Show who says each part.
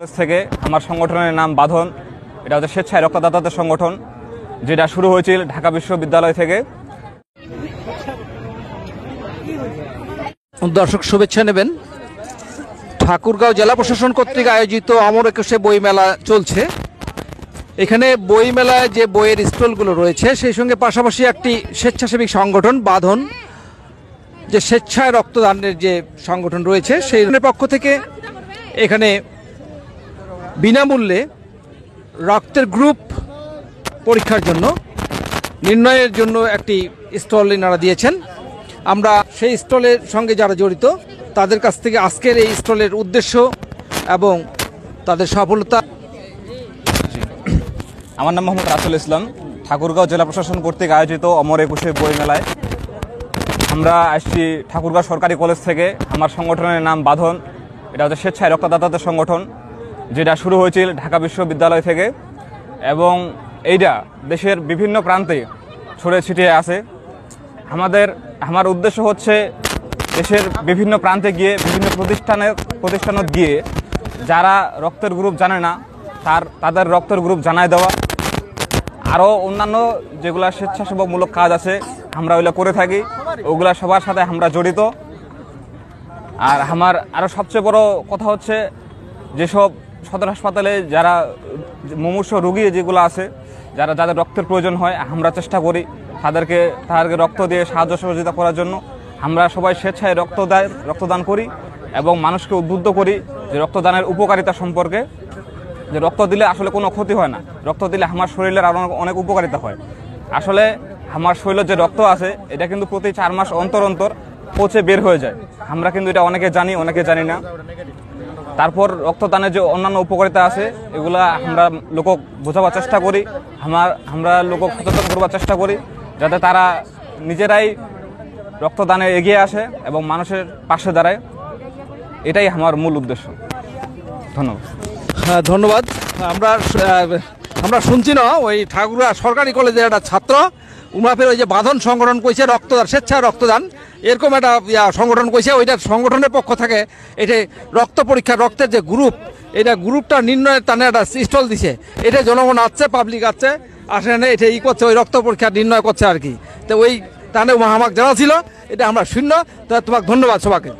Speaker 1: থেকে আমার সংগঠনের নাম বাঁধন। এটা হচ্ছে স্বেচ্ছায় রক্তদাতাদের সংগঠন, যেটা শুরু হয়েছিল ঢাকা বিশ্ববিদ্যালয় থেকে।
Speaker 2: দর্শক শুভেচ্ছা নেবেন। ঠাকুরগাঁও জেলা প্রশাসন কর্তৃক আয়োজিত অমর একুশে বইমেলা চলছে। এখানে বইমেলায় যে বইয়ের স্টলগুলো রয়েছে সেই সঙ্গে পাশাপাশি একটি স্বেচ্ছাসেবী সংগঠন বাঁধন, যে স্বেচ্ছায় রক্তদানের যে সংগঠন রয়েছে সেই পক্ষ থেকে এখানে বিনামূল্যে রক্তের গ্রুপ পরীক্ষার জন্য নির্ণয়ের জন্য একটি স্টল এনারা দিয়েছেন। আমরা সেই স্টলের সঙ্গে যারা জড়িত তাদের কাছ থেকে আজকের এই স্টলের উদ্দেশ্য এবং তাদের সফলতা।
Speaker 1: আমার নাম মোহাম্মদ রাসেল ইসলাম। ঠাকুরগাঁও জেলা প্রশাসন কর্তৃক আয়োজিত অমর একুশে বই মেলায় আমরা আসছি ঠাকুরগাঁও সরকারি কলেজ থেকে। আমার সংগঠনের নাম বাঁধন। এটা হচ্ছে স্বেচ্ছায় রক্তদাতাদের সংগঠন, যেটা শুরু হয়েছিল ঢাকা বিশ্ববিদ্যালয় থেকে এবং এইটা দেশের বিভিন্ন প্রান্তে ছড়িয়ে ছিটিয়ে আছে। আমার উদ্দেশ্য হচ্ছে দেশের বিভিন্ন প্রান্তে গিয়ে বিভিন্ন প্রতিষ্ঠানে গিয়ে যারা রক্তের গ্রুপ জানে না তাদের রক্তের গ্রুপ জানায় দেওয়া। আরও অন্যান্য যেগুলো স্বেচ্ছাসেবকমূলক কাজ আছে আমরা ওইগুলো করে থাকি, ওগুলা সবার সাথে আমরা জড়িত। আর আমার আরও সবচেয়ে বড় কথা হচ্ছে যেসব সদর হাসপাতালে যারা মুমূর্ষু রোগী যেগুলো আছে, যাদের রক্তের প্রয়োজন হয়, আমরা চেষ্টা করি তাদেরকে রক্ত দিয়ে সাহায্য সহযোগিতা করার জন্য। আমরা সবাই স্বেচ্ছায় রক্তদান করি এবং মানুষকে উদ্বুদ্ধ করি যে রক্তদানের উপকারিতা সম্পর্কে, যে রক্ত দিলে আসলে কোনো ক্ষতি হয় না, রক্ত দিলে আমার শরীরের আরও অনেক উপকারিতা হয়। আসলে আমার শরীরের যে রক্ত আছে এটা কিন্তু প্রতি 4 মাস অন্তর অন্তর পচে বের হয়ে যায়। আমরা কিন্তু এটা অনেকে জানি না। তারপর রক্তদানের যে অন্যান্য উপকারিতা আছে এগুলা আমরা লোকক বোঝাবার চেষ্টা করি, আমরা লোকক সচেতন করবার চেষ্টা করি যাতে তারা নিজেরাই রক্তদানে এগিয়ে আসে এবং মানুষের পাশে দাঁড়ায়। এটাই আমার মূল উদ্দেশ্য। ধন্যবাদ।
Speaker 2: হ্যাঁ, ধন্যবাদ। আমরা শুনছি না ওই ঠাকুরগাঁও সরকারি কলেজের একটা ছাত্র উমাফের ওই যে বাঁধন সংগঠন কইছে রক্তদান, স্বেচ্ছায় রক্তদান এরকম একটা সংগঠন কইছে। ওইটার সংগঠনের পক্ষ থেকে এটা রক্ত পরীক্ষা, রক্তের যে গ্রুপটা নির্ণয়ের টানে একটা স্টল দিছে। এটা জনগণ আসছে, পাবলিক আসছে, আসেন এটা করছে, ওই রক্ত পরীক্ষা নির্ণয় করছে আর কি। তো ওই টানে আমাকে জানা ছিল, এটা আমরা শূন্য। তো তোমাকে ধন্যবাদ সবাইকে।